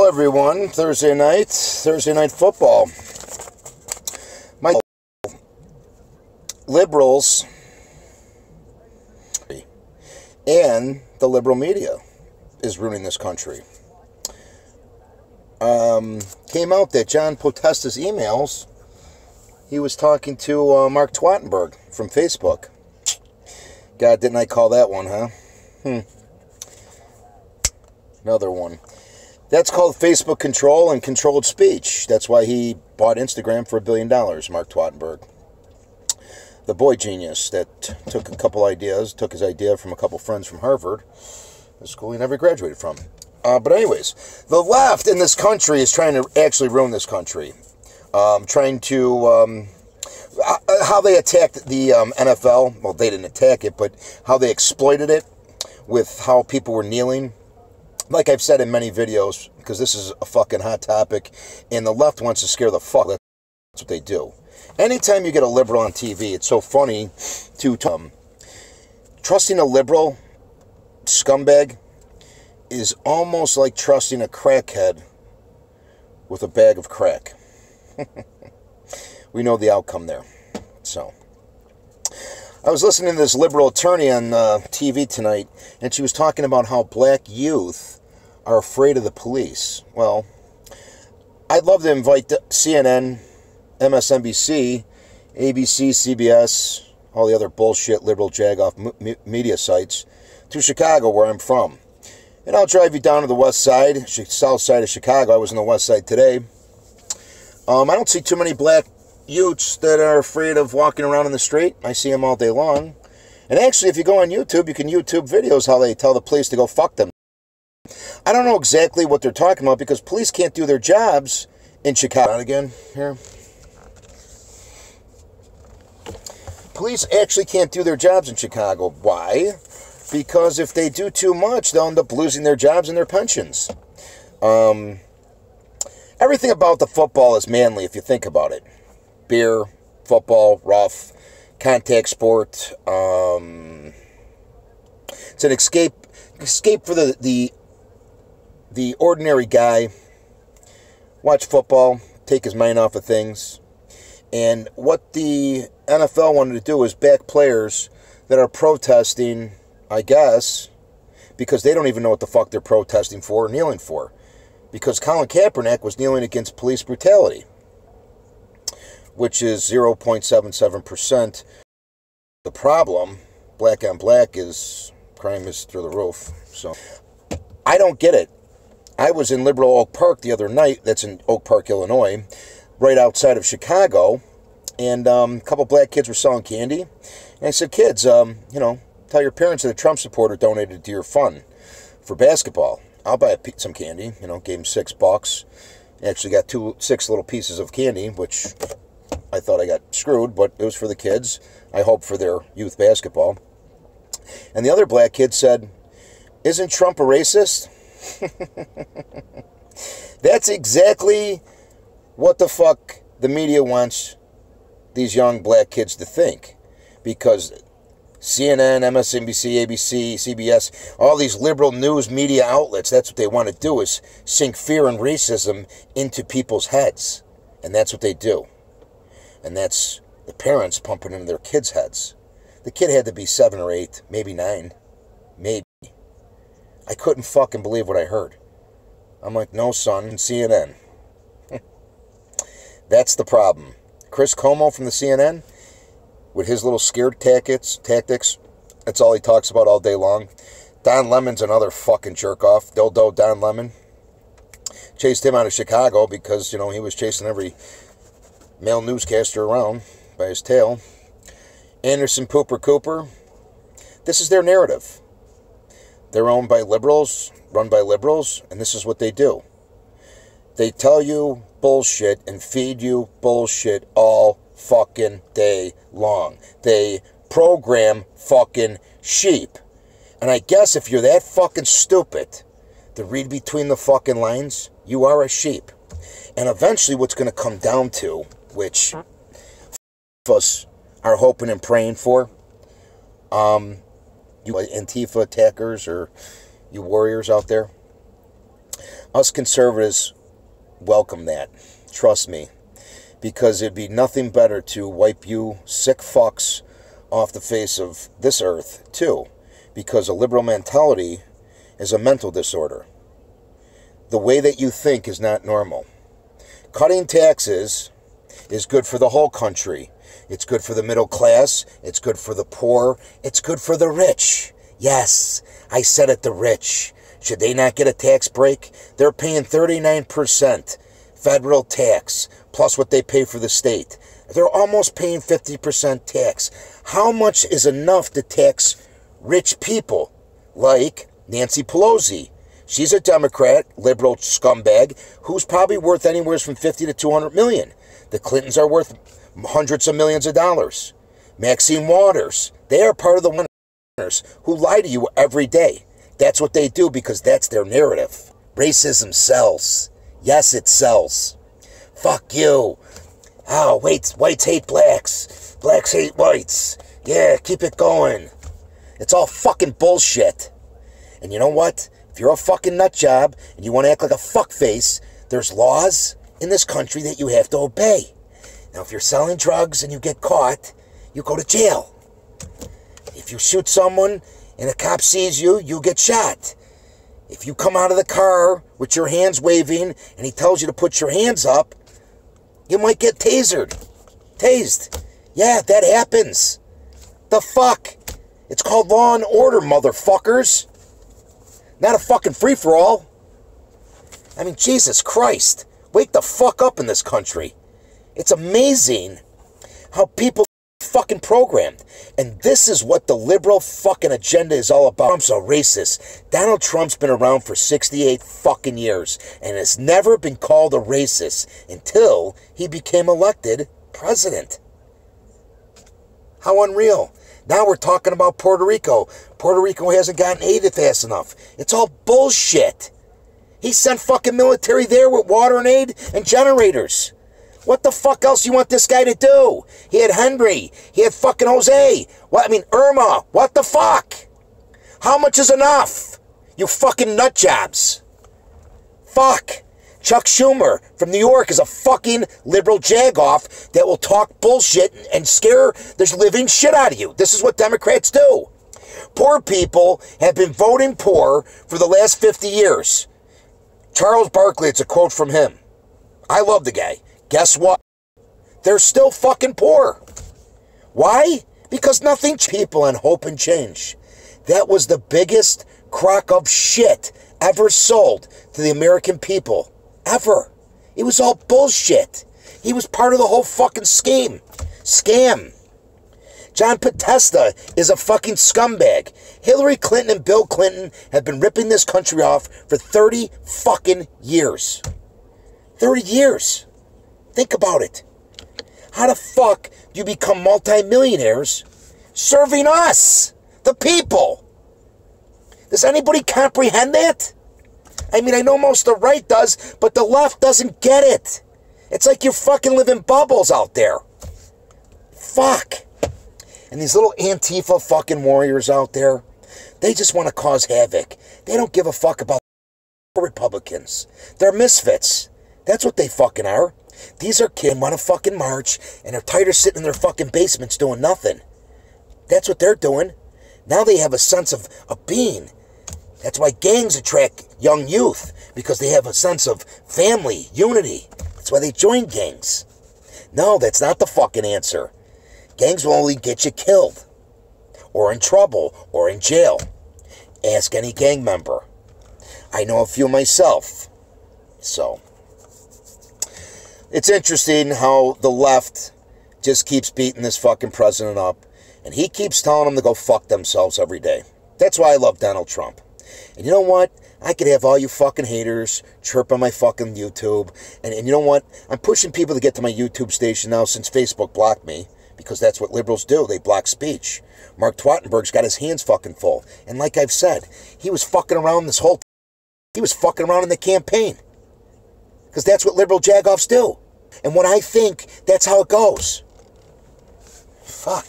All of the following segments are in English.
Hello, everyone. Thursday night football. My liberals and the liberal media is ruining this country. Came out that John Podesta's emails, he was talking to Mark Twattenberg from Facebook. God, didn't I call that one, huh? Another one. That's called Facebook control and controlled speech. That's why he bought Instagram for $1 billion, Mark Twattenberg. The boy genius that took his idea from a couple friends from Harvard, the school he never graduated from. But anyways, the left in this country is trying to actually ruin this country. Trying to, how they attacked the NFL, well, they didn't attack it, but how they exploited it with how people were kneeling. Like I've said in many videos, because this is a fucking hot topic, and the left wants to scare the fuck. That's what they do. Anytime you get a liberal on TV, it's so funny to trusting a liberal scumbag is almost like trusting a crackhead with a bag of crack. We know the outcome there. So, I was listening to this liberal attorney on TV tonight, and she was talking about how black youth are afraid of the police. Well, I'd love to invite CNN, MSNBC, ABC, CBS, all the other bullshit liberal jagoff media sites to Chicago, where I'm from. And I'll drive you down to the west side, south side of Chicago. I was on the west side today. I don't see too many black youths that are afraid of walking around in the street. I see them all day long. And actually, if you go on YouTube, you can YouTube videos how they tell the police to go fuck them. I don't know exactly what they're talking about because police can't do their jobs in Chicago. Not again here. Police actually can't do their jobs in Chicago. Why? Because if they do too much, they'll end up losing their jobs and their pensions. Everything about the football is manly if you think about it. Beer, football, rough, contact sport. It's an escape for the ordinary guy. Watch football, take his mind off of things. And what the NFL wanted to do is back players that are protesting, I guess, because they don't even know what the fuck they're protesting for or kneeling for. Because Colin Kaepernick was kneeling against police brutality, which is 0.77%. The problem, black on black, is crime is through the roof. So, I don't get it. I was in Liberal Oak Park the other night, that's in Oak Park, Illinois, right outside of Chicago, and a couple black kids were selling candy. And I said, kids, tell your parents that a Trump supporter donated to your fund for basketball. I'll buy some candy, gave them $6. Actually got 6 little pieces of candy, which I thought I got screwed, but it was for the kids. I hope for their youth basketball. And the other black kid said, isn't Trump a racist? That's exactly what the fuck the media wants these young black kids to think. Because CNN, MSNBC, ABC, CBS, all these liberal news media outlets, that's what they want to do, is sink fear and racism into people's heads. And that's what they do. And that's the parents pumping into their kids' heads. The kid had to be 7 or 8, maybe 9. Maybe. I couldn't fucking believe what I heard. I'm like, no, son, CNN. That's the problem. Chris Cuomo from the CNN, with his little scared tactics, that's all he talks about all day long. Don Lemon's another fucking jerk-off. Dildo Don Lemon. Chased him out of Chicago because, he was chasing every male newscaster around by his tail. Anderson Pooper Cooper. This is their narrative. They're owned by liberals, run by liberals, and this is what they do. They tell you bullshit and feed you bullshit all fucking day long. They program fucking sheep. And I guess if you're that fucking stupid to read between the fucking lines, you are a sheep. And eventually what's going to come down to, which us are hoping and praying for, you Antifa attackers or you warriors out there, Us conservatives welcome that. Trust me. Because it'd be nothing better to wipe you sick fucks off the face of this earth, too. Because a liberal mentality is a mental disorder. The way that you think is not normal. Cutting taxes is good for the whole country. It's good for the middle class. It's good for the poor. It's good for the rich. Yes, I said it, the rich. Should they not get a tax break? They're paying 39% federal tax, plus what they pay for the state. They're almost paying 50% tax. How much is enough to tax rich people? Like Nancy Pelosi. She's a Democrat, liberal scumbag, who's probably worth anywhere from 50 to 200 million. The Clintons are worth hundreds of millions of dollars. Maxine Waters, they are part of the winners who lie to you every day. That's what they do because that's their narrative. Racism sells. Yes, it sells. Fuck you. Oh, whites hate blacks. Blacks hate whites. Yeah, keep it going. It's all fucking bullshit. And you know what? If you're a fucking nut job and you want to act like a fuckface, there's laws in this country that you have to obey. Now, if you're selling drugs and you get caught, you go to jail. If you shoot someone and a cop sees you, you get shot. If you come out of the car with your hands waving and he tells you to put your hands up, you might get tasered. Tased. Yeah, that happens. The fuck? It's called law and order, motherfuckers. Not a fucking free-for-all. I mean, Jesus Christ. Wake the fuck up in this country. It's amazing how people are fucking programmed. And this is what the liberal fucking agenda is all about. Trump's a racist. Donald Trump's been around for 68 fucking years and has never been called a racist until he became elected president. How unreal. Now we're talking about Puerto Rico. Puerto Rico hasn't gotten aided fast enough. It's all bullshit. He sent fucking military there with water and aid and generators. What the fuck else you want this guy to do? He had Henry. He had fucking Jose. Irma. What the fuck? How much is enough? You fucking nut jobs. Fuck. Chuck Schumer from New York is a fucking liberal jagoff that will talk bullshit and scare the living shit out of you. This is what Democrats do. Poor people have been voting poor for the last 50 years. Charles Barkley, it's a quote from him. I love the guy. Guess what? They're still fucking poor. Why? Because nothing people and hope and change. That was the biggest crock of shit ever sold to the American people. Ever. It was all bullshit. He was part of the whole fucking scheme. Scam. John Podesta is a fucking scumbag. Hillary Clinton and Bill Clinton have been ripping this country off for 30 fucking years. 30 years. Think about it. How the fuck do you become multimillionaires serving us, the people? Does anybody comprehend that? I mean, I know most of the right does, but the left doesn't get it. It's like you're fucking living bubbles out there. Fuck. And these little Antifa fucking warriors out there, they just want to cause havoc. They don't give a fuck about Republicans. They're misfits. That's what they fucking are. These are kids who want to fucking march, and they're tired of sitting in their fucking basements doing nothing. That's what they're doing. Now they have a sense of being. That's why gangs attract young youth, because they have a sense of family, unity. That's why they join gangs. No, that's not the fucking answer. Gangs will only get you killed, or in trouble, or in jail. Ask any gang member. I know a few myself. So, it's interesting how the left just keeps beating this fucking president up, and he keeps telling them to go fuck themselves every day. That's why I love Donald Trump. And you know what? I could have all you fucking haters chirp on my fucking YouTube. And you know what? I'm pushing people to get to my YouTube station now since Facebook blocked me. Because that's what liberals do. They block speech. Mark Twattenberg's got his hands fucking full. And like I've said, he was fucking around this whole time. He was fucking around in the campaign. Because that's what liberal jagoffs do. And when I think, that's how it goes. Fuck.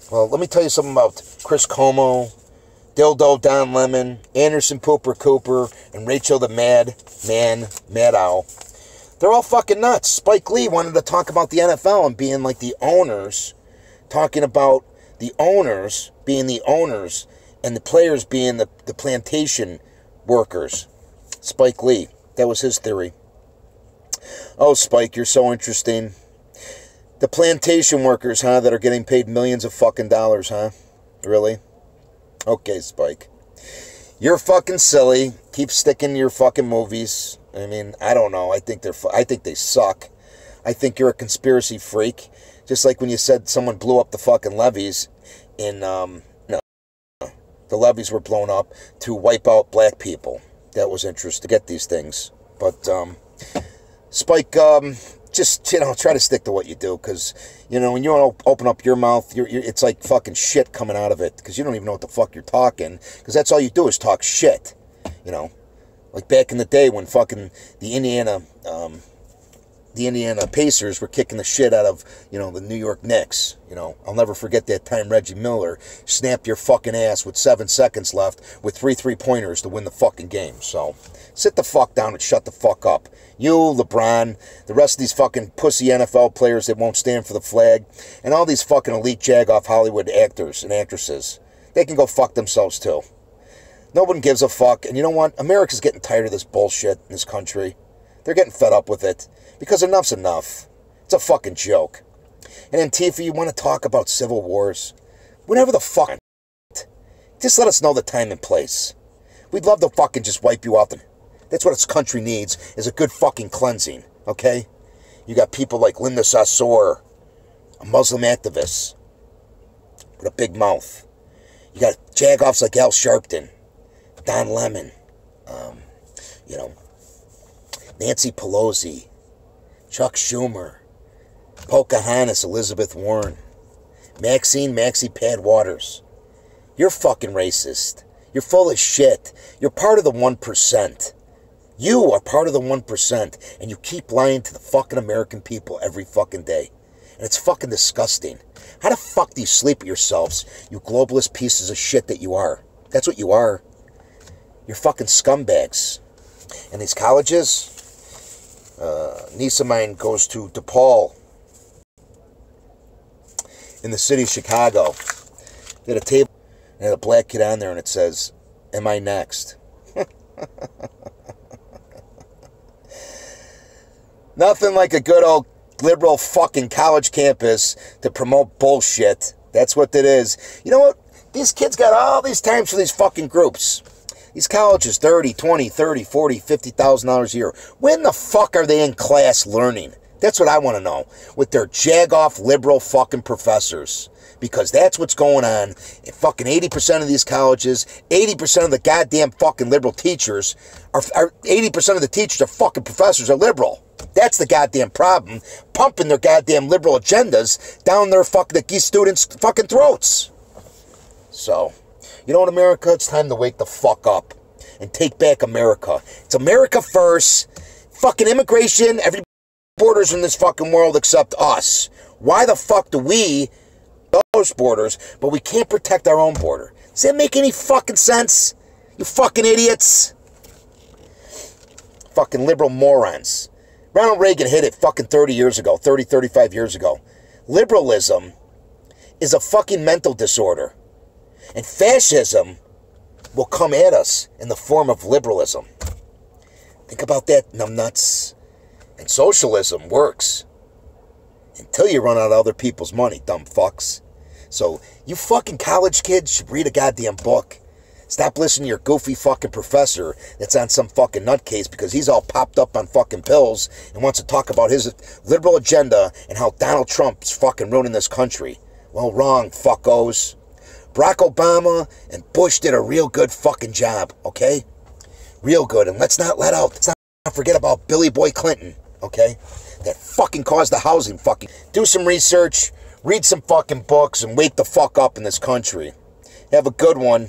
Well, let me tell you something about Chris Cuomo, Dildo Don Lemon, Anderson Pooper Cooper, and Rachel the Mad Owl. They're all fucking nuts. Spike Lee wanted to talk about the NFL and being like the owners, talking about the owners being the owners and the players being the plantation workers. Spike Lee. That was his theory. Oh, Spike, you're so interesting. The plantation workers, huh, that are getting paid millions of fucking dollars, huh? Really? Okay, Spike. You're fucking silly. Keep sticking to your fucking movies. I mean, I don't know. I think they suck. I think you're a conspiracy freak. Just like when you said someone blew up the fucking levees in, the levees were blown up to wipe out black people. That was interesting to get these things. But, Spike, just, try to stick to what you do, because, when you open up your mouth, it's like fucking shit coming out of it, because you don't even know what the fuck you're talking, because that's all you do is talk shit, Like back in the day when fucking the Indiana Pacers were kicking the shit out of, the New York Knicks. I'll never forget that time Reggie Miller snapped your fucking ass with 7 seconds left with 3 3-pointers to win the fucking game. So, sit the fuck down and shut the fuck up. You, LeBron, the rest of these fucking pussy NFL players that won't stand for the flag, and all these fucking elite jag-off Hollywood actors and actresses, they can go fuck themselves too. No one gives a fuck, and you know what? America's getting tired of this bullshit in this country. They're getting fed up with it. Because enough's enough. It's a fucking joke. And Antifa, you want to talk about civil wars? Whenever the fuck. Just let us know the time and place. We'd love to fucking just wipe you out. That's what this country needs, is a good fucking cleansing. Okay? You got people like Linda Sarsour, a Muslim activist with a big mouth. You got jagoffs like Al Sharpton, Don Lemon, Nancy Pelosi, Chuck Schumer, Pocahontas, Elizabeth Warren, Maxie Pad Waters. You're fucking racist. You're full of shit. You're part of the 1%. You are part of the 1%, and you keep lying to the fucking American people every fucking day. And it's fucking disgusting. How the fuck do you sleep with yourselves, you globalist pieces of shit that you are? That's what you are. You're fucking scumbags. And these colleges, niece of mine goes to DePaul in the city of Chicago. They had a table and had a black kid on there, and it says, "Am I next?" Nothing like a good old liberal fucking college campus to promote bullshit. That's what it is. You know what? These kids got all these times for these fucking groups. These colleges, 30, 20, 30, 40, $50,000 a year. When the fuck are they in class learning? That's what I want to know. With their jag-off liberal fucking professors. Because that's what's going on in fucking 80% of these colleges. 80% of the goddamn fucking liberal teachers are 80% of the teachers are fucking professors are liberal. That's the goddamn problem. Pumping their goddamn liberal agendas down their these students' fucking throats. So, you know what, America? It's time to wake the fuck up and take back America. It's America first. Fucking immigration, every borders in this fucking world except us. Why the fuck do we those borders, but we can't protect our own border? Does that make any fucking sense? You fucking idiots. Fucking liberal morons. Ronald Reagan hit it fucking 35 years ago. Liberalism is a fucking mental disorder. And fascism will come at us in the form of liberalism. Think about that, numbnuts. And socialism works until you run out of other people's money, dumb fucks. So, you fucking college kids should read a goddamn book. Stop listening to your goofy fucking professor that's on some fucking nutcase because he's all popped up on fucking pills and wants to talk about his liberal agenda and how Donald Trump's fucking ruining this country. Well, wrong, fuckos. Barack Obama and Bush did a real good fucking job, okay? Real good. And let's not forget about Billy Boy Clinton, okay? That fucking caused the housing fucking. Do some research, read some fucking books, and wake the fuck up in this country. Have a good one.